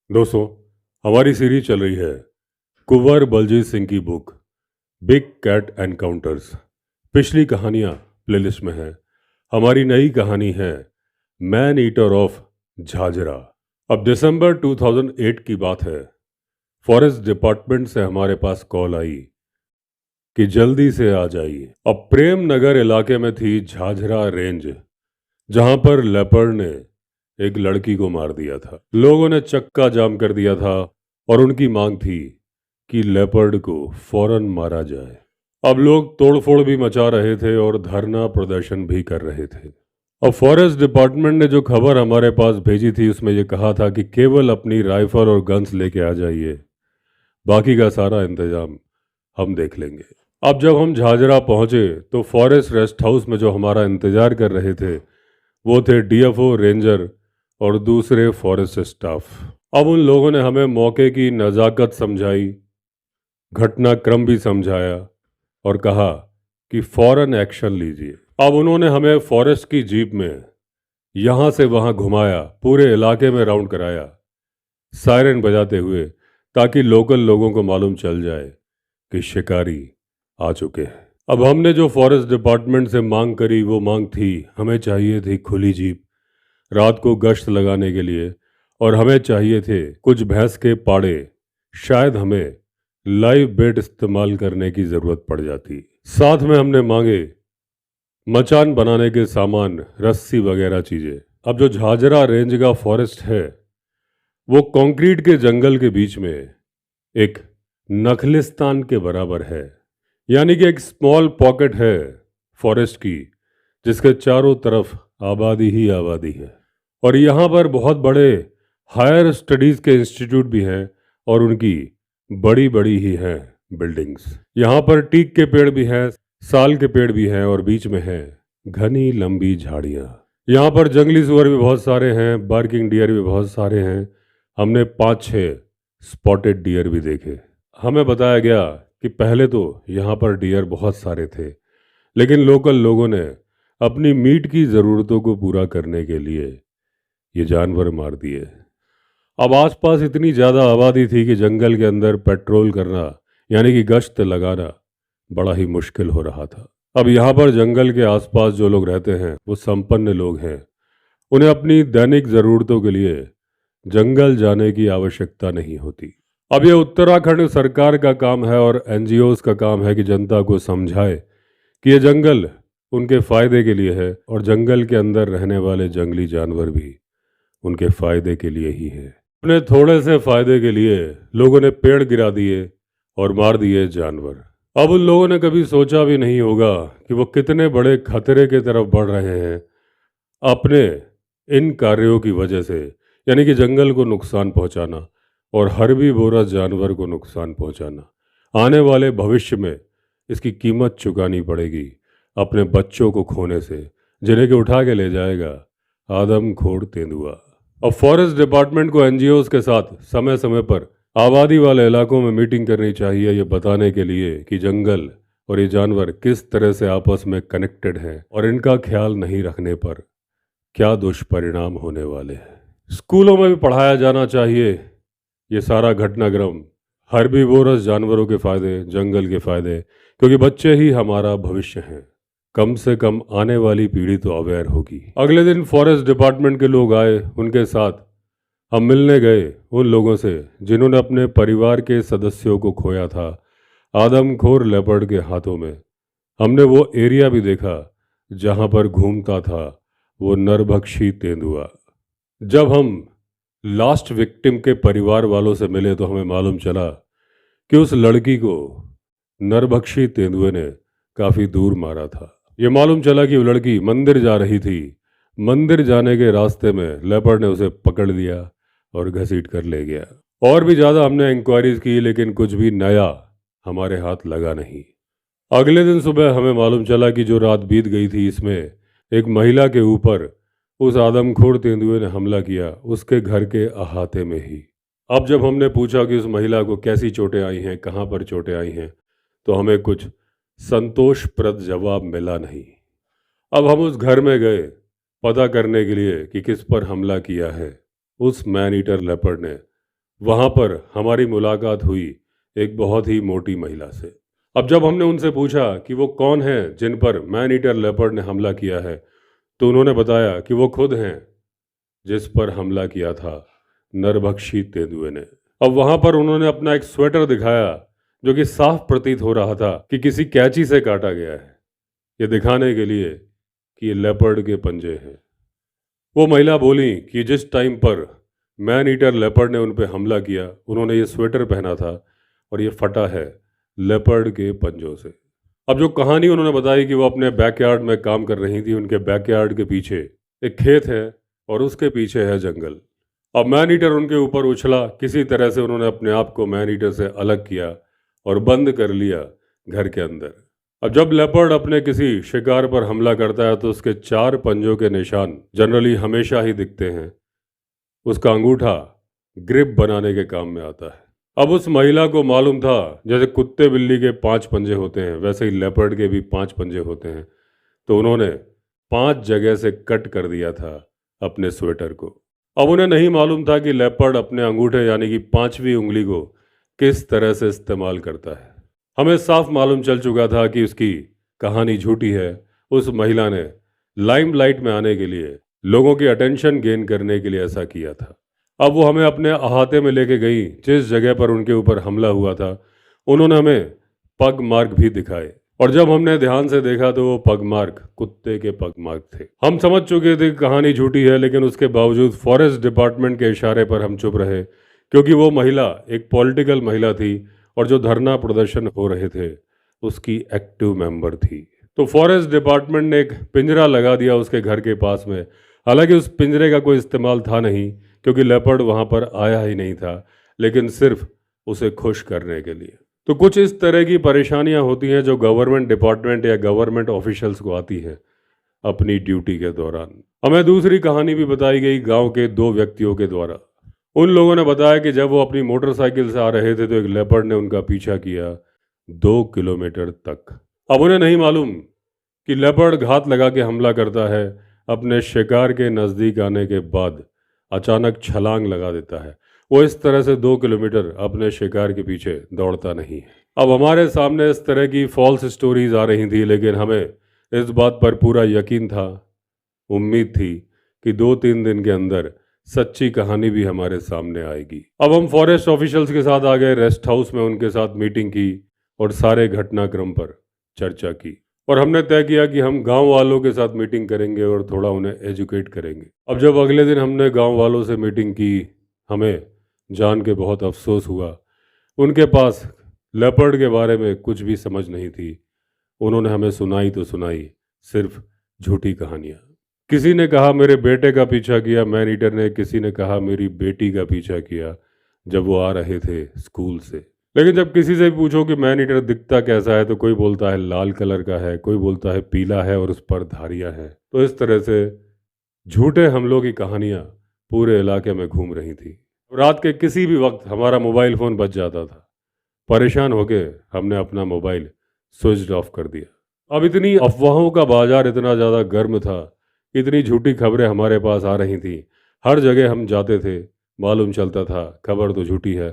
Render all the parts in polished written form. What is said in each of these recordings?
दोस्तों, हमारी सीरीज चल रही है कुंवर बलजीत सिंह की बुक बिग कैट एनकाउंटर्स। पिछली कहानियां प्लेलिस्ट में है। हमारी नई कहानी है मैन ईटर ऑफ झाझरा। अब दिसंबर 2008 की बात है। फॉरेस्ट डिपार्टमेंट से हमारे पास कॉल आई कि जल्दी से आ जाइए। अब प्रेम नगर इलाके में थी झाझरा रेंज, जहां पर लेपर्ड ने एक लड़की को मार दिया था। लोगों ने चक्का जाम कर दिया था और उनकी मांग थी कि लेपर्ड को फौरन मारा जाए। अब लोग तोड़फोड़ भी मचा रहे थे और धरना प्रदर्शन भी कर रहे थे। अब फॉरेस्ट डिपार्टमेंट ने जो खबर हमारे पास भेजी थी उसमें यह कहा था कि केवल अपनी राइफल और गन्स लेके आ जाइए, बाकी का सारा इंतजाम हम देख लेंगे। अब जब हम झाझरा पहुंचे तो फॉरेस्ट रेस्ट हाउस में जो हमारा इंतजार कर रहे थे वो थे डीएफओ, रेंजर और दूसरे फॉरेस्ट स्टाफ। अब उन लोगों ने हमें मौके की नज़ाकत समझाई, घटनाक्रम भी समझाया और कहा कि फौरन एक्शन लीजिए। अब उन्होंने हमें फॉरेस्ट की जीप में यहाँ से वहाँ घुमाया, पूरे इलाके में राउंड कराया, सायरन बजाते हुए, ताकि लोकल लोगों को मालूम चल जाए कि शिकारी आ चुके हैं। अब हमने जो फॉरेस्ट डिपार्टमेंट से मांग करी वो मांग थी, हमें चाहिए थी खुली जीप रात को गश्त लगाने के लिए, और हमें चाहिए थे कुछ भैंस के पाड़े। शायद हमें लाइव बेट इस्तेमाल करने की ज़रूरत पड़ जाती। साथ में हमने मांगे मचान बनाने के सामान, रस्सी वगैरह चीज़ें। अब जो झाझरा रेंज का फॉरेस्ट है वो कंक्रीट के जंगल के बीच में एक नखलिस्तान के बराबर है, यानी कि एक स्मॉल पॉकेट है फॉरेस्ट की, जिसके चारों तरफ आबादी ही आबादी है। और यहाँ पर बहुत बड़े हायर स्टडीज़ के इंस्टीट्यूट भी हैं और उनकी बड़ी बड़ी ही हैं बिल्डिंग्स। यहाँ पर टीक के पेड़ भी हैं, साल के पेड़ भी हैं और बीच में है घनी लंबी झाड़ियाँ। यहाँ पर जंगली सुअर भी बहुत सारे हैं, बार्किंग डियर भी बहुत सारे हैं। हमने 5-6 स्पॉटेड डियर भी देखे। हमें बताया गया कि पहले तो यहाँ पर डियर बहुत सारे थे, लेकिन लोकल लोगों ने अपनी मीट की ज़रूरतों को पूरा करने के लिए ये जानवर मार दिए। अब आसपास इतनी ज़्यादा आबादी थी कि जंगल के अंदर पेट्रोल करना, यानी कि गश्त लगाना, बड़ा ही मुश्किल हो रहा था। अब यहाँ पर जंगल के आसपास जो लोग रहते हैं वो संपन्न लोग हैं। उन्हें अपनी दैनिक ज़रूरतों के लिए जंगल जाने की आवश्यकता नहीं होती। अब ये उत्तराखंड सरकार का काम है और एनजीओज़ का काम है कि जनता को समझाए कि ये जंगल उनके फ़ायदे के लिए है और जंगल के अंदर रहने वाले जंगली जानवर भी उनके फ़ायदे के लिए ही है। अपने थोड़े से फ़ायदे के लिए लोगों ने पेड़ गिरा दिए और मार दिए जानवर। अब उन लोगों ने कभी सोचा भी नहीं होगा कि वो कितने बड़े खतरे की तरफ बढ़ रहे हैं अपने इन कार्यों की वजह से, यानी कि जंगल को नुकसान पहुंचाना और हर्बीवोरस जानवर को नुकसान पहुंचाना। आने वाले भविष्य में इसकी कीमत चुकानी पड़ेगी अपने बच्चों को खोने से, जिन्हें के उठा के ले जाएगा आदमखोर तेंदुआ। अब फॉरेस्ट डिपार्टमेंट को एनजीओज के साथ समय समय पर आबादी वाले इलाकों में मीटिंग करनी चाहिए, ये बताने के लिए कि जंगल और ये जानवर किस तरह से आपस में कनेक्टेड हैं और इनका ख्याल नहीं रखने पर क्या दुष्परिणाम होने वाले हैं। स्कूलों में भी पढ़ाया जाना चाहिए ये सारा घटनाक्रम, हर्बीवोरस जानवरों के फ़ायदे, जंगल के फ़ायदे, क्योंकि बच्चे ही हमारा भविष्य हैं। कम से कम आने वाली पीढ़ी तो अवेयर होगी। अगले दिन फॉरेस्ट डिपार्टमेंट के लोग आए, उनके साथ हम मिलने गए उन लोगों से जिन्होंने अपने परिवार के सदस्यों को खोया था आदमखोर लेपर्ड के हाथों में। हमने वो एरिया भी देखा जहाँ पर घूमता था वो नरभक्षी तेंदुआ। जब हम लास्ट विक्टिम के परिवार वालों से मिले तो हमें मालूम चला कि उस लड़की को नरभक्षी तेंदुए ने काफ़ी दूर मारा था। ये मालूम चला कि वो लड़की मंदिर जा रही थी। मंदिर जाने के रास्ते में लेपर्ड ने उसे पकड़ लिया और घसीट कर ले गया। और भी ज़्यादा हमने इंक्वायरीज की, लेकिन कुछ भी नया हमारे हाथ लगा नहीं। अगले दिन सुबह हमें मालूम चला कि जो रात बीत गई थी इसमें एक महिला के ऊपर उस आदमखोर तेंदुए ने हमला किया, उसके घर के अहाते में ही। अब जब हमने पूछा कि उस महिला को कैसी चोटें आई हैं, कहाँ पर चोटें आई हैं, तो हमें कुछ संतोषप्रद जवाब मिला नहीं। अब हम उस घर में गए पता करने के लिए कि किस पर हमला किया है। उस मैन ईटर लेपर्ड ने वहाँ पर हमारी मुलाकात हुई एक बहुत ही मोटी महिला से। अब जब हमने उनसे पूछा कि वो कौन हैं जिन पर मैन ईटर लेपर्ड ने हमला किया है, तो उन्होंने बताया कि वो खुद हैं जिस पर हमला किया था नरभक्षी तेंदुए ने। अब वहां पर उन्होंने अपना एक स्वेटर दिखाया जो कि साफ प्रतीत हो रहा था कि किसी कैंची से काटा गया है, ये दिखाने के लिए कि ये लेपर्ड के पंजे हैं। वो महिला बोली कि जिस टाइम पर मैन ईटर लेपर्ड ने उन पर हमला किया, उन्होंने ये स्वेटर पहना था और ये फटा है लेपर्ड के पंजों से। अब जो कहानी उन्होंने बताई कि वो अपने बैकयार्ड में काम कर रही थी, उनके बैकयार्ड के पीछे एक खेत है और उसके पीछे है जंगल। अब मैन ईटर उनके ऊपर उछला, किसी तरह से उन्होंने अपने आप को मैन ईटर से अलग किया और बंद कर लिया घर के अंदर। अब जब लेपर्ड अपने किसी शिकार पर हमला करता है तो उसके 4 पंजों के निशान जनरली हमेशा ही दिखते हैं। उसका अंगूठा ग्रिप बनाने के काम में आता है। अब उस महिला को मालूम था जैसे कुत्ते बिल्ली के 5 पंजे होते हैं, वैसे ही लेपर्ड के भी 5 पंजे होते हैं। तो उन्होंने 5 जगह से कट कर दिया था अपने स्वेटर को। अब उन्हें नहीं मालूम था कि लेपर्ड अपने अंगूठे यानी कि 5वीं उंगली को किस तरह से इस्तेमाल करता है। हमें साफ मालूम चल चुका था कि उसकी कहानी झूठी है। उस महिला ने लाइमलाइट में आने के लिए, लोगों की अटेंशन गेन करने के लिए ऐसा किया था। अब वो हमें अपने अहाते में लेके गई जिस जगह पर उनके ऊपर हमला हुआ था। उन्होंने हमें पग मार्क भी दिखाए और जब हमने ध्यान से देखा तो वो पग मार्क कुत्ते के पग मार्क थे। हम समझ चुके थे कि कहानी झूठी है, लेकिन उसके बावजूद फॉरेस्ट डिपार्टमेंट के इशारे पर हम चुप रहे, क्योंकि वो महिला एक पॉलिटिकल महिला थी और जो धरना प्रदर्शन हो रहे थे उसकी एक्टिव मेंबर थी। तो फॉरेस्ट डिपार्टमेंट ने एक पिंजरा लगा दिया उसके घर के पास में। हालांकि उस पिंजरे का कोई इस्तेमाल था नहीं, क्योंकि लेपर्ड वहां पर आया ही नहीं था, लेकिन सिर्फ उसे खुश करने के लिए। तो कुछ इस तरह की परेशानियां होती हैं जो गवर्नमेंट डिपार्टमेंट या गवर्नमेंट ऑफिशियल्स को आती हैं अपनी ड्यूटी के दौरान। हमें दूसरी कहानी भी बताई गई गांव के 2 व्यक्तियों के द्वारा। उन लोगों ने बताया कि जब वो अपनी मोटरसाइकिल से आ रहे थे तो एक लेपर्ड ने उनका पीछा किया 2 किलोमीटर तक। अब उन्हें नहीं मालूम कि लेपर्ड घात लगा के हमला करता है, अपने शिकार के नज़दीक आने के बाद अचानक छलांग लगा देता है। वो इस तरह से 2 किलोमीटर अपने शिकार के पीछे दौड़ता नहीं है। अब हमारे सामने इस तरह की फॉल्स स्टोरीज आ रही थी, लेकिन हमें इस बात पर पूरा यकीन था, उम्मीद थी कि 2-3 दिन के अंदर सच्ची कहानी भी हमारे सामने आएगी। अब हम फॉरेस्ट ऑफिशियल्स के साथ आ गए रेस्ट हाउस में, उनके साथ मीटिंग की और सारे घटनाक्रम पर चर्चा की और हमने तय किया कि हम गांव वालों के साथ मीटिंग करेंगे और थोड़ा उन्हें एजुकेट करेंगे। अब जब अगले दिन हमने गांव वालों से मीटिंग की, हमें जान के बहुत अफसोस हुआ, उनके पास लेपर्ड के बारे में कुछ भी समझ नहीं थी। उन्होंने हमें सुनाई तो सुनाई सिर्फ झूठी कहानियाँ। किसी ने कहा मेरे बेटे का पीछा किया मैन ईटर ने, किसी ने कहा मेरी बेटी का पीछा किया जब वो आ रहे थे स्कूल से। लेकिन जब किसी से पूछो कि मैन ईटर दिखता कैसा है तो कोई बोलता है लाल कलर का है, कोई बोलता है पीला है और उस पर धारियां हैं। तो इस तरह से झूठे हमलों की कहानियां पूरे इलाके में घूम रही थी। रात के किसी भी वक्त हमारा मोबाइल फ़ोन बज जाता था। परेशान होके हमने अपना मोबाइल स्विच ऑफ कर दिया। अब इतनी अफवाहों का बाजार इतना ज़्यादा गर्म था, इतनी झूठी खबरें हमारे पास आ रही थी, हर जगह हम जाते थे मालूम चलता था खबर तो झूठी है,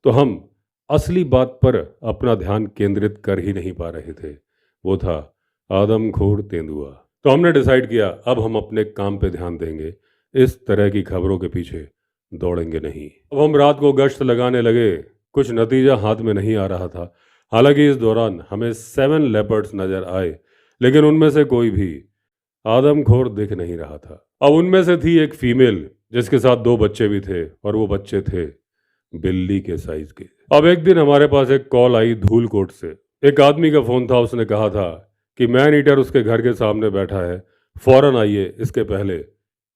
तो हम असली बात पर अपना ध्यान केंद्रित कर ही नहीं पा रहे थे। वो था आदमखोर तेंदुआ। तो हमने डिसाइड किया अब हम अपने काम पे ध्यान देंगे, इस तरह की खबरों के पीछे दौड़ेंगे नहीं। अब हम रात को गश्त लगाने लगे, कुछ नतीजा हाथ में नहीं आ रहा था। हालांकि इस दौरान हमें 7 लेपर्ड्स नजर आए, लेकिन उनमें से कोई भी आदमखोर दिख नहीं रहा था। अब उनमें से थी एक फीमेल जिसके साथ 2 बच्चे भी थे और वो बच्चे थे बिल्ली के साइज के। अब एक दिन हमारे पास एक कॉल आई धूलकोट से। एक आदमी का फोन था, उसने कहा था कि मैन ईटर उसके घर के सामने बैठा है, फौरन आइए इसके पहले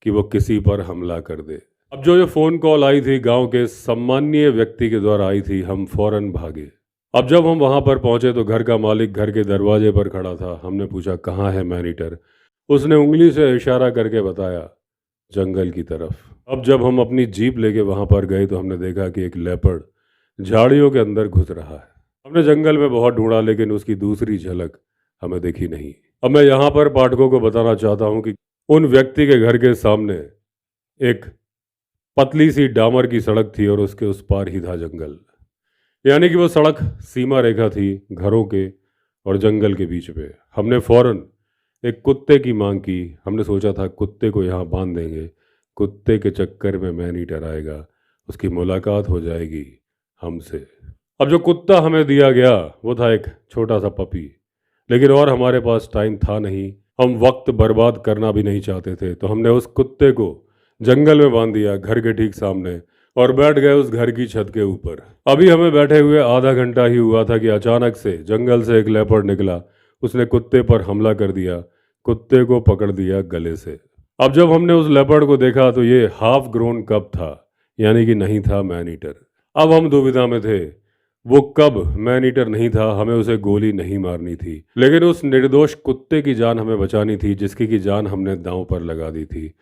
कि वो किसी पर हमला कर दे। अब जो ये फ़ोन कॉल आई थी गांव के सम्मानीय व्यक्ति के द्वारा आई थी, हम फौरन भागे। अब जब हम वहां पर पहुंचे तो घर का मालिक घर के दरवाजे पर खड़ा था। हमने पूछा कहाँ है मैन ईटर? उसने उंगली से इशारा करके बताया जंगल की तरफ। अब जब हम अपनी जीप लेके वहां पर गए तो हमने देखा कि एक लेपर्ड झाड़ियों के अंदर घुस रहा है। हमने जंगल में बहुत ढूंढा, लेकिन उसकी दूसरी झलक हमें दिखी नहीं। अब मैं यहाँ पर पाठकों को बताना चाहता हूँ कि उन व्यक्ति के घर के सामने एक पतली सी डामर की सड़क थी और उसके उस पार ही था जंगल। यानी कि वो सड़क सीमा रेखा थी घरों के और जंगल के बीच में। हमने फौरन एक कुत्ते की मांग की। हमने सोचा था कुत्ते को यहाँ बांध देंगे, कुत्ते के चक्कर में मैन ईटर आएगा, उसकी मुलाकात हो जाएगी हमसे। अब जो कुत्ता हमें दिया गया वो था एक छोटा सा पपी, लेकिन और हमारे पास टाइम था नहीं, हम वक्त बर्बाद करना भी नहीं चाहते थे, तो हमने उस कुत्ते को जंगल में बांध दिया घर के ठीक सामने और बैठ गए उस घर की छत के ऊपर। अभी हमें बैठे हुए आधा घंटा ही हुआ था कि अचानक से जंगल से एक लेपर्ड निकला। उसने कुत्ते पर हमला कर दिया, कुत्ते को पकड़ दिया गले से। अब जब हमने उस लेपर्ड को देखा तो ये हाफ ग्रोन कब था, यानी कि नहीं था मैन ईटर। अब हम दुविधा में थे, वो कब मैन ईटर नहीं था, हमें उसे गोली नहीं मारनी थी, लेकिन उस निर्दोष कुत्ते की जान हमें बचानी थी जिसकी की जान हमने दांव पर लगा दी थी,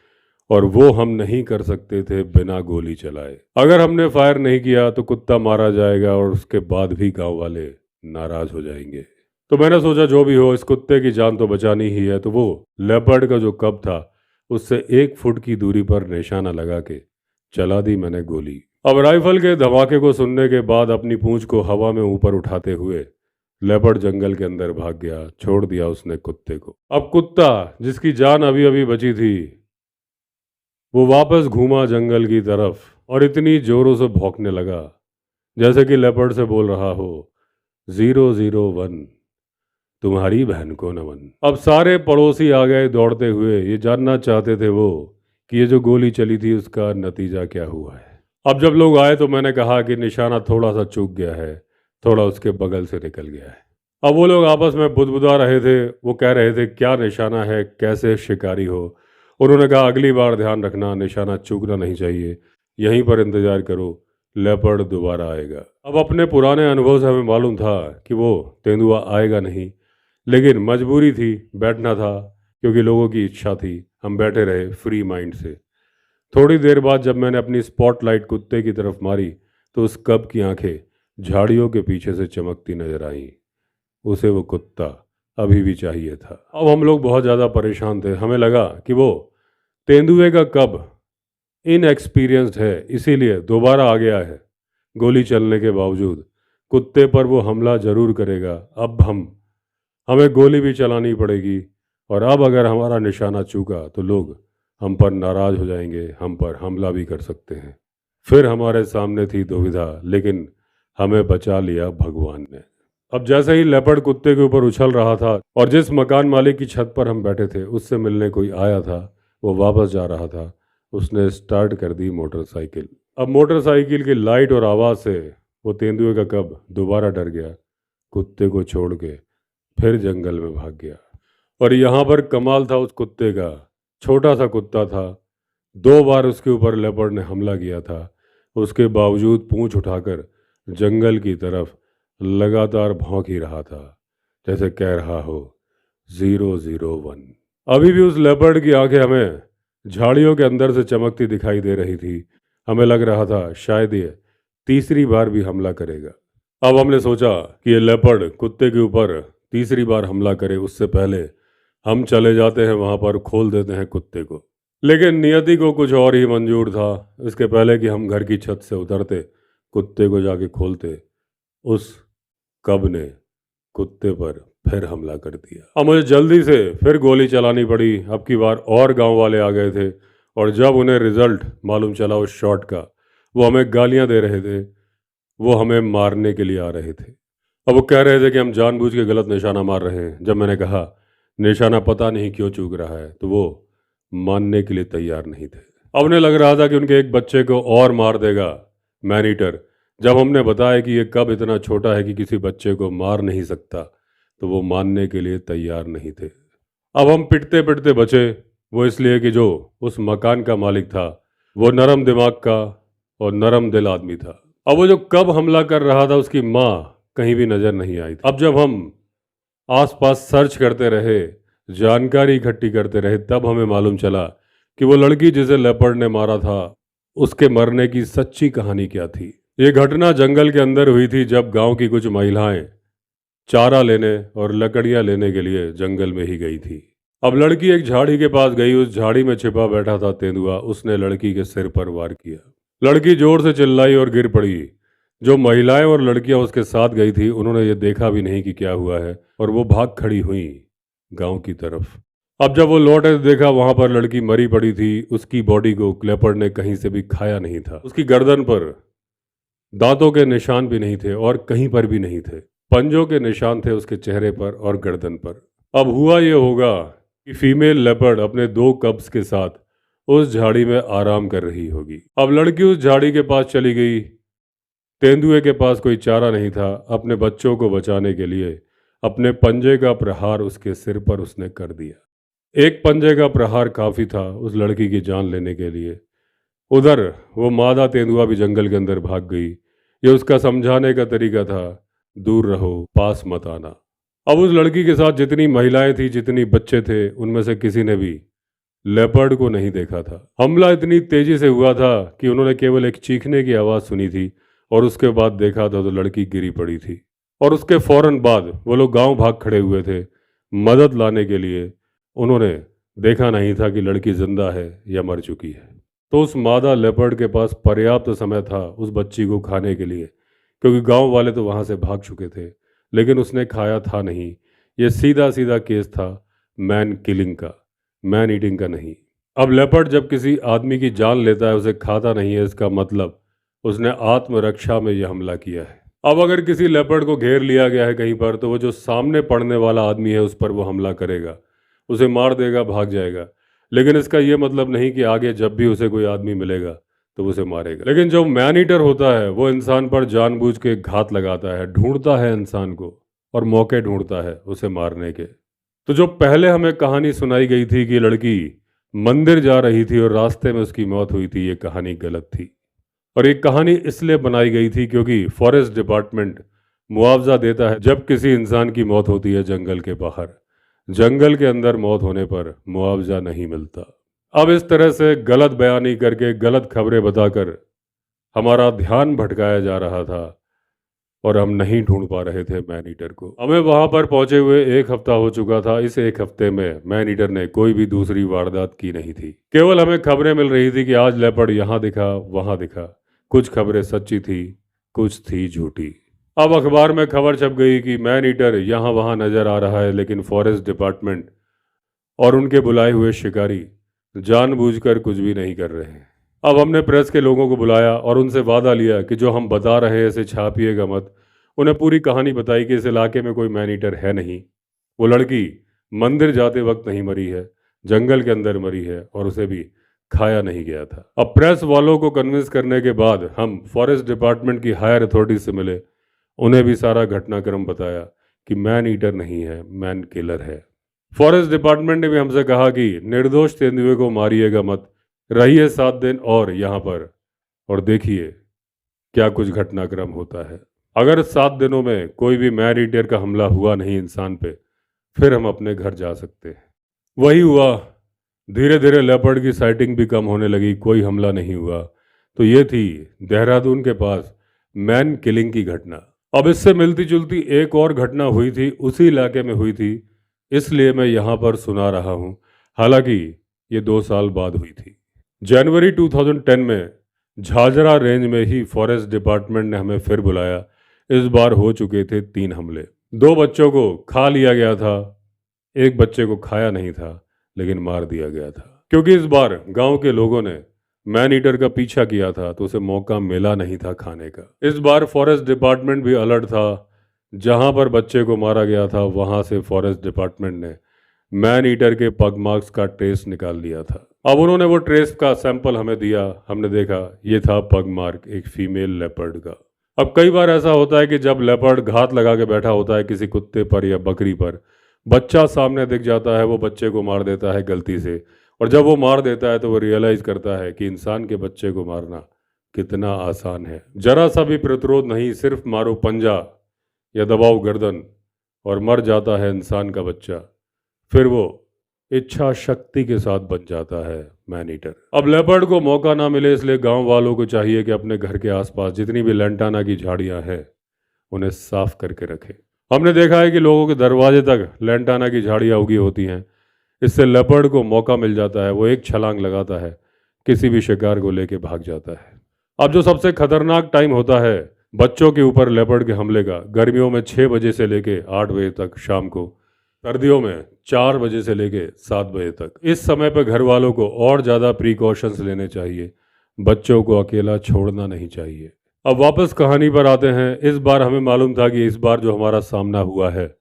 और वो हम नहीं कर सकते थे बिना गोली चलाए। अगर हमने फायर नहीं किया तो कुत्ता मारा जाएगा और उसके बाद भी गांव वाले नाराज हो जाएंगे। तो मैंने सोचा जो भी हो इस कुत्ते की जान तो बचानी ही है, तो वो लेपर्ड का जो कब था उससे 1 फुट की दूरी पर निशाना लगा के चला दी मैंने गोली। अब राइफल के धमाके को सुनने के बाद अपनी पूंछ को हवा में ऊपर उठाते हुए लेपर्ड जंगल के अंदर भाग गया, छोड़ दिया उसने कुत्ते को। अब कुत्ता जिसकी जान अभी अभी बची थी वो वापस घूमा जंगल की तरफ और इतनी जोरों से भौंकने लगा जैसे कि लेपर्ड से बोल रहा हो, 001 तुम्हारी बहन को नमन। अब सारे पड़ोसी आ गए दौड़ते हुए, ये जानना चाहते थे वो कि ये जो गोली चली थी उसका नतीजा क्या हुआ है। अब जब लोग आए तो मैंने कहा कि निशाना थोड़ा सा चूक गया है, थोड़ा उसके बगल से निकल गया है। अब वो लोग आपस में बुदबुदा रहे थे, वो कह रहे थे क्या निशाना है, कैसे शिकारी हो। उन्होंने कहा अगली बार ध्यान रखना, निशाना चूकना नहीं चाहिए, यहीं पर इंतजार करो, लेपर्ड दोबारा आएगा। अब अपने पुराने अनुभव से हमें मालूम था कि वो तेंदुआ आएगा नहीं, लेकिन मजबूरी थी, बैठना था क्योंकि लोगों की इच्छा थी। हम बैठे रहे फ्री माइंड से। थोड़ी देर बाद जब मैंने अपनी स्पॉटलाइट कुत्ते की तरफ मारी तो उस कब की आंखें झाड़ियों के पीछे से चमकती नजर आईं। उसे वो कुत्ता अभी भी चाहिए था। अब हम लोग बहुत ज़्यादा परेशान थे। हमें लगा कि वो तेंदुए का कब इनएक्सपीरियंस्ड है, इसीलिए दोबारा आ गया है। गोली चलने के बावजूद कुत्ते पर वो हमला जरूर करेगा। अब हमें गोली भी चलानी पड़ेगी, और अब अगर हमारा निशाना चूका तो लोग हम पर नाराज हो जाएंगे, हम पर हमला भी कर सकते हैं। फिर हमारे सामने थी दुविधा, लेकिन हमें बचा लिया भगवान ने। अब जैसे ही लेपर्ड कुत्ते के ऊपर उछल रहा था और जिस मकान मालिक की छत पर हम बैठे थे उससे मिलने कोई आया था, वो वापस जा रहा था, उसने स्टार्ट कर दी मोटरसाइकिल। अब मोटरसाइकिल की लाइट और आवाज़ से वो तेंदुए का कब दोबारा डर गया, कुत्ते को छोड़ के फिर जंगल में भाग गया। और यहाँ पर कमाल था उस कुत्ते का, छोटा सा कुत्ता था, 2 बार उसके ऊपर लेपर्ड ने हमला किया था, उसके बावजूद पूंछ उठाकर जंगल की तरफ लगातार भौंक ही रहा था जैसे कह रहा हो 001। अभी भी उस लेपर्ड की आंखें हमें झाड़ियों के अंदर से चमकती दिखाई दे रही थी। हमें लग रहा था शायद ये तीसरी बार भी हमला करेगा। अब हमने सोचा कि ये लेपर्ड कुत्ते के ऊपर तीसरी बार हमला करे उससे पहले हम चले जाते हैं वहां पर, खोल देते हैं कुत्ते को। लेकिन नियति को कुछ और ही मंजूर था। इसके पहले कि हम घर की छत से उतरते, कुत्ते को जाके खोलते, उस कब ने कुत्ते पर फिर हमला कर दिया। अब मुझे जल्दी से फिर गोली चलानी पड़ी। अब की बार और गांव वाले आ गए थे, और जब उन्हें रिजल्ट मालूम चला उस शॉट का, वो हमें गालियां दे रहे थे, वो हमें मारने के लिए आ रहे थे। अब वो कह रहे थे कि हम जानबूझ के गलत निशाना मार रहे हैं। जब मैंने कहा निशाना पता नहीं क्यों चूक रहा है, तो वो मानने के लिए तैयार नहीं थे। अब उन्हें लग रहा था कि उनके एक बच्चे को और मार देगा मैन ईटर। जब हमने बताया कि ये कब इतना छोटा है कि किसी बच्चे को मार नहीं सकता, तो वो मानने के लिए तैयार नहीं थे। अब हम पिटते पिटते बचे, वो इसलिए कि जो उस मकान का मालिक था वो नरम दिमाग का और नरम दिल आदमी था। अब वो जो कब हमला कर रहा था उसकी माँ कहीं भी नजर नहीं आई थी। अब जब हम आसपास सर्च करते रहे, जानकारी इकट्ठी करते रहे, तब हमें मालूम चला कि वो लड़की जिसे लेपर्ड ने मारा था उसके मरने की सच्ची कहानी क्या थी। ये घटना जंगल के अंदर हुई थी जब गांव की कुछ महिलाएं चारा लेने और लकड़ियां लेने के लिए जंगल में ही गई थी। अब लड़की एक झाड़ी के पास गई। उस झाड़ी में छिपा बैठा था तेंदुआ। उसने लड़की के सिर पर वार किया। लड़की जोर से चिल्लाई और गिर पड़ी। जो महिलाएं और लड़कियां उसके साथ गई थी उन्होंने ये देखा भी नहीं कि क्या हुआ है और वो भाग खड़ी हुई गांव की तरफ। अब जब वो लौटे तो देखा वहां पर लड़की मरी पड़ी थी। उसकी बॉडी को लेपर्ड ने कहीं से भी खाया नहीं था। उसकी गर्दन पर दांतों के निशान भी नहीं थे और कहीं पर भी नहीं थे। पंजों के निशान थे उसके चेहरे पर और गर्दन पर। अब हुआ ये होगा कि फीमेल लेपर्ड अपने 2 कब्स के साथ उस झाड़ी में आराम कर रही होगी। अब लड़की उस झाड़ी के पास चली गई। तेंदुए के पास कोई चारा नहीं था। अपने बच्चों को बचाने के लिए अपने पंजे का प्रहार उसके सिर पर उसने कर दिया। एक पंजे का प्रहार काफी था उस लड़की की जान लेने के लिए। उधर वो मादा तेंदुआ भी जंगल के अंदर भाग गई। ये उसका समझाने का तरीका था, दूर रहो, पास मत आना। अब उस लड़की के साथ जितनी महिलाएं थी, जितनी बच्चे थे, उनमें से किसी ने भी लेपर्ड को नहीं देखा था। हमला इतनी तेजी से हुआ था कि उन्होंने केवल एक चीखने की आवाज़ सुनी थी और उसके बाद देखा था तो लड़की गिरी पड़ी थी। और उसके फौरन बाद वो लोग गांव भाग खड़े हुए थे मदद लाने के लिए। उन्होंने देखा नहीं था कि लड़की जिंदा है या मर चुकी है। तो उस मादा लेपर्ड के पास पर्याप्त समय था उस बच्ची को खाने के लिए, क्योंकि गांव वाले तो वहां से भाग चुके थे। लेकिन उसने खाया था नहीं। ये सीधा सीधा केस था मैन किलिंग का, मैन ईटिंग का नहीं। अब लेपर्ड जब किसी आदमी की जान लेता है, उसे खाता नहीं है, इसका मतलब उसने आत्मरक्षा में यह हमला किया है। अब अगर किसी लेपर्ड को घेर लिया गया है कहीं पर, तो वो जो सामने पड़ने वाला आदमी है उस पर वो हमला करेगा, उसे मार देगा, भाग जाएगा। लेकिन इसका ये मतलब नहीं कि आगे जब भी उसे कोई आदमी मिलेगा तो उसे मारेगा। लेकिन जो मैन ईटर होता है वो इंसान पर जानबूझ के घात लगाता है, ढूंढता है इंसान को और मौके ढूंढता है उसे मारने के। तो जो पहले हमें कहानी सुनाई गई थी कि लड़की मंदिर जा रही थी और रास्ते में उसकी मौत हुई थी, ये कहानी गलत थी। और ये कहानी इसलिए बनाई गई थी क्योंकि फॉरेस्ट डिपार्टमेंट मुआवजा देता है जब किसी इंसान की मौत होती है जंगल के बाहर। जंगल के अंदर मौत होने पर मुआवजा नहीं मिलता। अब इस तरह से गलत बयानी करके, गलत खबरें बताकर हमारा ध्यान भटकाया जा रहा था और हम नहीं ढूंढ पा रहे थे मैन ईटर को। हमें वहां पर पहुंचे हुए 1 हफ्ता हो चुका था। इस 1 हफ्ते में मैन ईटर ने कोई भी दूसरी वारदात की नहीं थी। केवल हमें खबरें मिल रही थी कि आज लेपर्ड यहाँ दिखा, वहां दिखा। कुछ खबरें सच्ची थी, कुछ थी झूठी। अब अखबार में खबर छप गई कि मैन ईटर यहाँ वहाँ नजर आ रहा है, लेकिन फॉरेस्ट डिपार्टमेंट और उनके बुलाए हुए शिकारी जानबूझकर कुछ भी नहीं कर रहे हैं। अब हमने प्रेस के लोगों को बुलाया और उनसे वादा लिया कि जो हम बता रहे हैं इसे छापिएगा मत। उन्हें पूरी कहानी बताई कि इस इलाके में कोई मैन ईटर है नहीं। वो लड़की मंदिर जाते वक्त नहीं मरी है, जंगल के अंदर मरी है और उसे भी खाया नहीं गया था। अब प्रेस वालों को कन्विंस करने के बाद हम फॉरेस्ट डिपार्टमेंट की हायर अथॉरिटी से मिले। उन्हें भी सारा घटनाक्रम बताया कि मैन ईटर नहीं है, मैन किलर है। फॉरेस्ट डिपार्टमेंट ने भी हमसे कहा कि निर्दोष तेंदुए को मारिएगा मत, रहिए 7 दिन और यहाँ पर और देखिए क्या कुछ घटनाक्रम होता है। अगर 7 दिनों में कोई भी मैन ईटर का हमला हुआ नहीं इंसान पे, फिर हम अपने घर जा सकते हैं। वही हुआ। धीरे धीरे लेपर्ड की साइटिंग भी कम होने लगी, कोई हमला नहीं हुआ। तो ये थी देहरादून के पास मैन किलिंग की घटना। अब इससे मिलती जुलती एक और घटना हुई थी, उसी इलाके में हुई थी, इसलिए मैं यहाँ पर सुना रहा हूँ। हालांकि ये 2 साल बाद हुई थी। जनवरी 2010 में झाझरा रेंज में ही फॉरेस्ट डिपार्टमेंट ने हमें फिर बुलाया। इस बार हो चुके थे 3 हमले। 2 बच्चों को खा लिया गया था, एक बच्चे को खाया नहीं था लेकिन मार दिया गया था। क्योंकि इस बार गांव के लोगों ने मैन ईटर का पीछा किया था तो उसे मौका मिला नहीं था खाने का। इस बार फॉरेस्ट डिपार्टमेंट भी अलर्ट था। जहां पर बच्चे को मारा गया था वहां से फॉरेस्ट डिपार्टमेंट ने मैन ईटर के पग मार्क्स का ट्रेस निकाल लिया था। अब उन्होंने वो ट्रेस का सैंपल हमें दिया। हमने देखा ये था पग मार्क एक फीमेल लेपर्ड का। अब कई बार ऐसा होता है कि जब लेपर्ड घात लगा के बैठा होता है किसी कुत्ते पर या बकरी पर, बच्चा सामने दिख जाता है, वो बच्चे को मार देता है गलती से। और जब वो मार देता है तो वो रियलाइज करता है कि इंसान के बच्चे को मारना कितना आसान है। जरा सा भी प्रतिरोध नहीं, सिर्फ मारो पंजा या दबाओ गर्दन और मर जाता है इंसान का बच्चा। फिर वो इच्छा शक्ति के साथ बन जाता है मैन ईटर। अब लेपर्ड को मौका ना मिले, इसलिए गांव वालों को चाहिए कि अपने घर के आसपास जितनी भी लेंटाना की झाड़ियां हैं उन्हें साफ करके रखें। हमने देखा है कि लोगों के दरवाजे तक लेंटाना की झाड़ियां उगी होती हैं। इससे लेपर्ड को मौका मिल जाता है, वो एक छलांग लगाता है, किसी भी शिकार को लेके भाग जाता है। अब जो सबसे खतरनाक टाइम होता है बच्चों के ऊपर लेपर्ड के हमले का, गर्मियों में 6 बजे से लेके 8 बजे तक शाम को, सर्दियों में 4 बजे से लेके 7 बजे तक। इस समय पर घर वालों को और ज़्यादा प्रिकॉशंस लेने चाहिए, बच्चों को अकेला छोड़ना नहीं चाहिए। अब वापस कहानी पर आते हैं। इस बार हमें मालूम था कि इस बार जो हमारा सामना हुआ है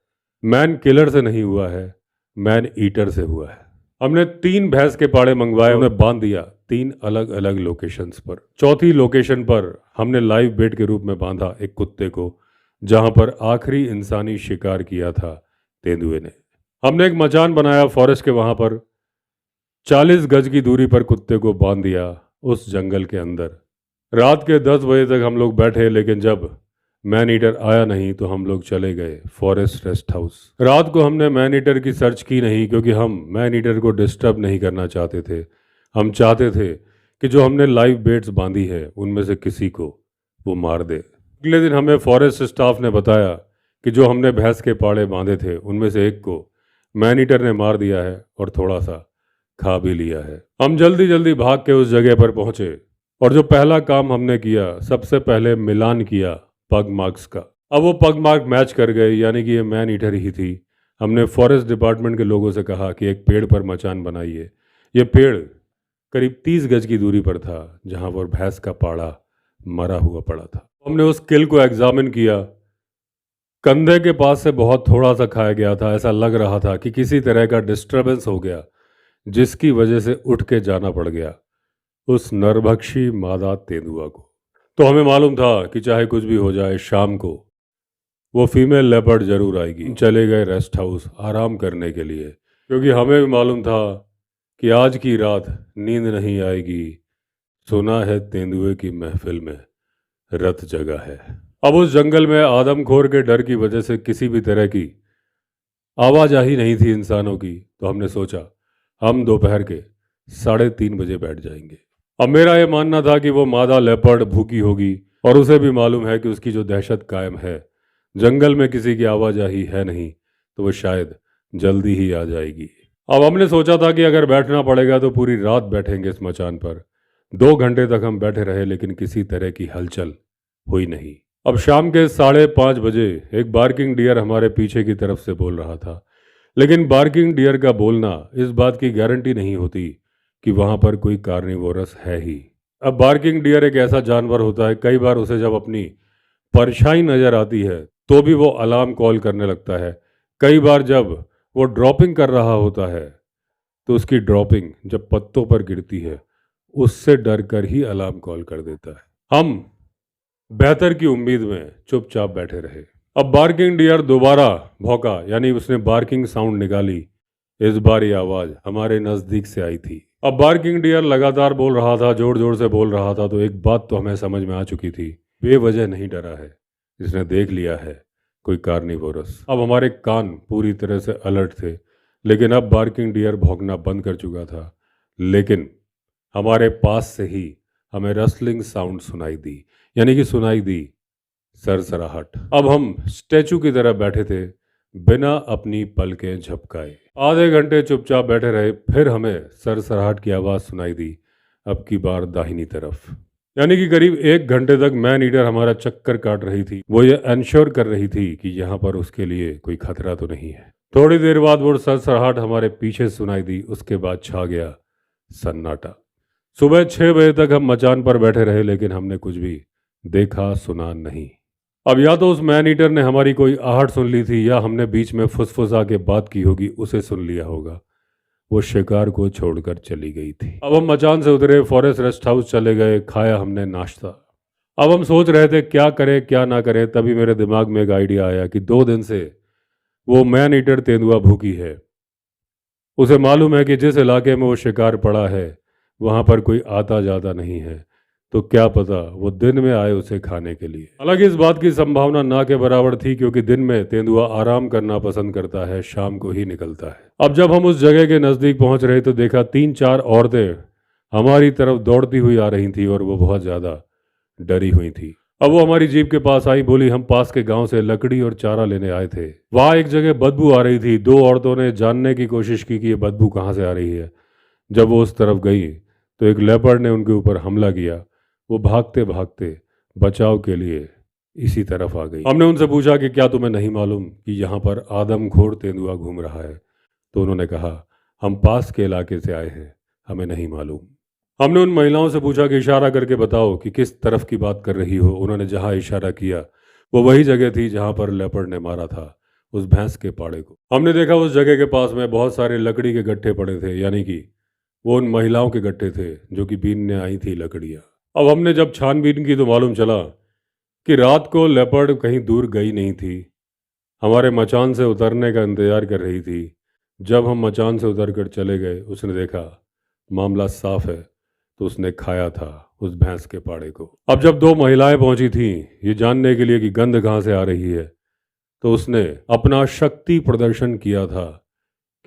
मैन किलर से नहीं हुआ है, मैन ईटर से हुआ है। हमने 3 भैंस के पाड़े मंगवाए, उन्हें बांध दिया 3 अलग अलग लोकेशंस पर। चौथी लोकेशन पर हमने लाइव बेट के रूप में बांधा एक कुत्ते को, जहां पर आखिरी इंसानी शिकार किया था तेंदुए ने। हमने एक मचान बनाया फॉरेस्ट के, वहां पर 40 गज की दूरी पर कुत्ते को बांध दिया उस जंगल के अंदर। रात के 10 बजे तक हम लोग बैठे, लेकिन जब मैन ईटर आया नहीं तो हम लोग चले गए फॉरेस्ट रेस्ट हाउस। रात को हमने मैन ईटर की सर्च की नहीं, क्योंकि हम मैन ईटर को डिस्टर्ब नहीं करना चाहते थे। हम चाहते थे कि जो हमने लाइव बेट्स बांधी है उनमें से किसी को वो मार दे। अगले दिन हमें फॉरेस्ट स्टाफ ने बताया कि जो हमने भैंस के पाड़े बांधे थे उनमें से एक को मैन ईटर ने मार दिया है और थोड़ा सा खा भी लिया है। हम जल्दी जल्दी भाग के उस जगह पर पहुंचे और जो पहला काम हमने किया, सबसे पहले मिलान किया पग मार्क्स का। अब वो पग मार्क मैच कर गए, यानी कि ये मैन ईटर ही थी। हमने फॉरेस्ट डिपार्टमेंट के लोगों से कहा कि एक पेड़ पर मचान बनाइए। ये पेड़ करीब 30 गज की दूरी पर था, जहां पर भैंस का पाड़ा मरा हुआ पड़ा था। हमने उस किल को एग्जामिन किया। कंधे के पास से बहुत थोड़ा सा खाया गया था। ऐसा लग रहा था कि किसी तरह का डिस्टरबेंस हो गया, जिसकी वजह से उठ के जाना पड़ गया उस नरभक्षी मादा तेंदुआ को। तो हमें मालूम था कि चाहे कुछ भी हो जाए, शाम को वो फीमेल लेपर्ड जरूर आएगी। चले गए रेस्ट हाउस आराम करने के लिए, क्योंकि हमें भी मालूम था कि आज की रात नींद नहीं आएगी। सुना है तेंदुए की महफिल में रत जगह है। अब उस जंगल में आदमखोर के डर की वजह से किसी भी तरह की आवाजाही नहीं थी इंसानों की। तो हमने सोचा हम दोपहर के 3:30 बजे बैठ जाएंगे। अब मेरा ये मानना था कि वो मादा लेपर्ड भूखी होगी और उसे भी मालूम है कि उसकी जो दहशत कायम है, जंगल में किसी की आवाजाही है नहीं, तो वो शायद जल्दी ही आ जाएगी। अब हमने सोचा था कि अगर बैठना पड़ेगा तो पूरी रात बैठेंगे इस मचान पर। 2 घंटे तक हम बैठे रहे, लेकिन किसी तरह की हलचल हुई नहीं। अब शाम के 5:30 बजे एक बार्किंग डियर हमारे पीछे की तरफ से बोल रहा था, लेकिन बार्किंग डियर का बोलना इस बात की गारंटी नहीं होती कि वहाँ पर कोई कार्निवोरस है ही। अब बार्किंग डियर एक ऐसा जानवर होता है, कई बार उसे जब अपनी परछाई नज़र आती है तो भी वो अलार्म कॉल करने लगता है। कई बार जब वो ड्रॉपिंग कर रहा होता है तो उसकी ड्रॉपिंग जब पत्तों पर गिरती है, उससे डर कर ही अलार्म कॉल कर देता है। हम बेहतर की उम्मीद में चुपचाप बैठे रहे। अब बार्किंग डियर दोबारा भौंका, यानी उसने बार्किंग साउंड निकाली। इस बार ये आवाज़ हमारे नज़दीक से आई थी। अब बार्किंग डियर लगातार बोल रहा था, जोर जोर से बोल रहा था। तो एक बात तो हमें समझ में आ चुकी थी, बेवजह नहीं डरा है, इसने देख लिया है कोई कार्निवोरस। अब हमारे कान पूरी तरह से अलर्ट थे, लेकिन अब बार्किंग डियर भौंकना बंद कर चुका था। लेकिन हमारे पास से ही हमें रसलिंग साउंड सुनाई दी, यानी कि सुनाई दी सरसराहट। अब हम स्टैचू की तरह बैठे थे, बिना अपनी पलकें झपकाए। आधे घंटे चुपचाप बैठे रहे, फिर हमें सरसराहट की आवाज़ सुनाई दी, अब की बार दाहिनी तरफ। यानी कि करीब 1 घंटे तक मैन ईटर हमारा चक्कर काट रही थी। वो ये इंश्योर कर रही थी कि यहाँ पर उसके लिए कोई खतरा तो नहीं है। थोड़ी देर बाद वो सरसराहट हमारे पीछे सुनाई दी, उसके बाद छा गया सन्नाटा। सुबह 6 बजे तक हम मचान पर बैठे रहे, लेकिन हमने कुछ भी देखा सुना नहीं। अब या तो उस मैन ईटर ने हमारी कोई आहट सुन ली थी, या हमने बीच में फुसफुसा के बात की होगी, उसे सुन लिया होगा। वो शिकार को छोड़कर चली गई थी। अब हम मचान से उतरे, फॉरेस्ट रेस्ट हाउस चले गए, खाया हमने नाश्ता। अब हम सोच रहे थे क्या करें क्या ना करें, तभी मेरे दिमाग में एक आइडिया आया कि 2 दिन से वो मैन ईटर तेंदुआ भूखी है। उसे मालूम है कि जिस इलाके में वो शिकार पड़ा है वहाँ पर कोई आता जाता नहीं है, तो क्या पता वो दिन में आए उसे खाने के लिए। हालांकि इस बात की संभावना ना के बराबर थी, क्योंकि दिन में तेंदुआ आराम करना पसंद करता है, शाम को ही निकलता है। अब जब हम उस जगह के नज़दीक पहुंच रहे तो देखा 3-4 औरतें हमारी तरफ दौड़ती हुई आ रही थी, और वो बहुत ज़्यादा डरी हुई थी। अब वो हमारी जीप के पास आई, बोली हम पास के गांव से लकड़ी और चारा लेने आए थे। वहां एक जगह बदबू आ रही थी। दो औरतों ने जानने की कोशिश की कि ये बदबू कहाँ से आ रही है। जब वो उस तरफ गई तो एक लेपर्ड ने उनके ऊपर हमला किया। वो भागते भागते बचाव के लिए इसी तरफ आ गई। हमने उनसे पूछा कि क्या तुम्हें नहीं मालूम कि यहाँ पर आदमखोर तेंदुआ घूम रहा है? तो उन्होंने कहा हम पास के इलाके से आए हैं, हमें नहीं मालूम। हमने उन महिलाओं से पूछा कि इशारा करके बताओ कि किस तरफ की बात कर रही हो। उन्होंने जहां इशारा किया वो वही जगह थी जहां पर लेपर्ड ने मारा था उस भैंस के पाड़े को। हमने देखा उस जगह के पास में बहुत सारे लकड़ी के गट्ठे पड़े थे, यानी कि वो उन महिलाओं के गट्ठे थे जो कि बीनने आई थी लकड़ियाँ। अब हमने जब छानबीन की तो मालूम चला कि रात को लेपर्ड कहीं दूर गई नहीं थी, हमारे मचान से उतरने का इंतजार कर रही थी। जब हम मचान से उतर कर चले गए उसने देखा मामला साफ है, तो उसने खाया था उस भैंस के पाड़े को। अब जब दो महिलाएं पहुंची थीं ये जानने के लिए कि गंध कहाँ से आ रही है, तो उसने अपना शक्ति प्रदर्शन किया था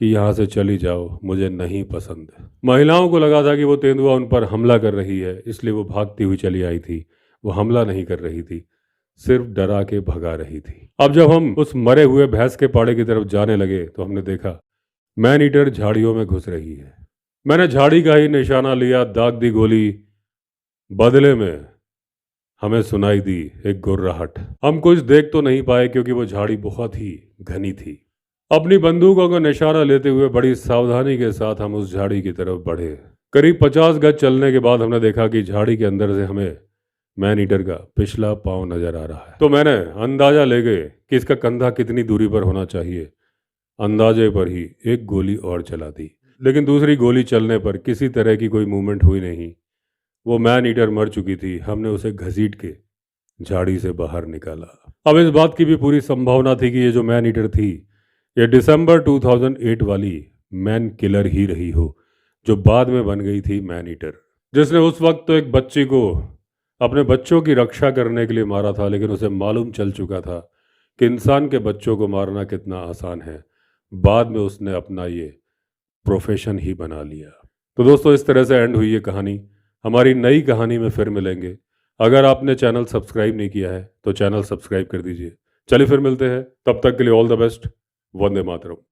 कि यहाँ से चली जाओ, मुझे नहीं पसंद। महिलाओं को लगा था कि वो तेंदुआ उन पर हमला कर रही है, इसलिए वो भागती हुई चली आई थी। वो हमला नहीं कर रही थी, सिर्फ डरा के भगा रही थी। अब जब हम उस मरे हुए भैंस के पाड़े की तरफ जाने लगे तो हमने देखा मैन ईटर झाड़ियों में घुस रही है। मैंने झाड़ी का ही निशाना लिया, दाग दी गोली। बदले में हमें सुनाई दी एक गुर्राहट। हम कुछ देख तो नहीं पाए क्योंकि वो झाड़ी बहुत ही घनी थी। अपनी बंदूकों का निशाना लेते हुए बड़ी सावधानी के साथ हम उस झाड़ी की तरफ बढ़े। करीब 50 गज चलने के बाद हमने देखा कि झाड़ी के अंदर से हमें मैन ईटर का पिछला पांव नजर आ रहा है। तो मैंने अंदाजा ले गए कि इसका कंधा कितनी दूरी पर होना चाहिए। अंदाजे पर ही एक गोली और चला दी, लेकिन दूसरी गोली चलने पर किसी तरह की कोई मूवमेंट हुई नहीं। वो मैन ईटर मर चुकी थी। हमने उसे घसीट के झाड़ी से बाहर निकाला। अब इस बात की भी पूरी संभावना थी कि ये जो मैन ईटर थी ये दिसंबर 2008 वाली मैन किलर ही रही हो, जो बाद में बन गई थी मैन ईटर, जिसने उस वक्त तो एक बच्ची को अपने बच्चों की रक्षा करने के लिए मारा था, लेकिन उसे मालूम चल चुका था कि इंसान के बच्चों को मारना कितना आसान है। बाद में उसने अपना ये प्रोफेशन ही बना लिया। तो दोस्तों इस तरह से एंड हुई ये कहानी। हमारी नई कहानी में फिर मिलेंगे। अगर आपने चैनल सब्सक्राइब नहीं किया है तो चैनल सब्सक्राइब कर दीजिए। चलिए फिर मिलते हैं, तब तक के लिए all the best. Vande Mataram.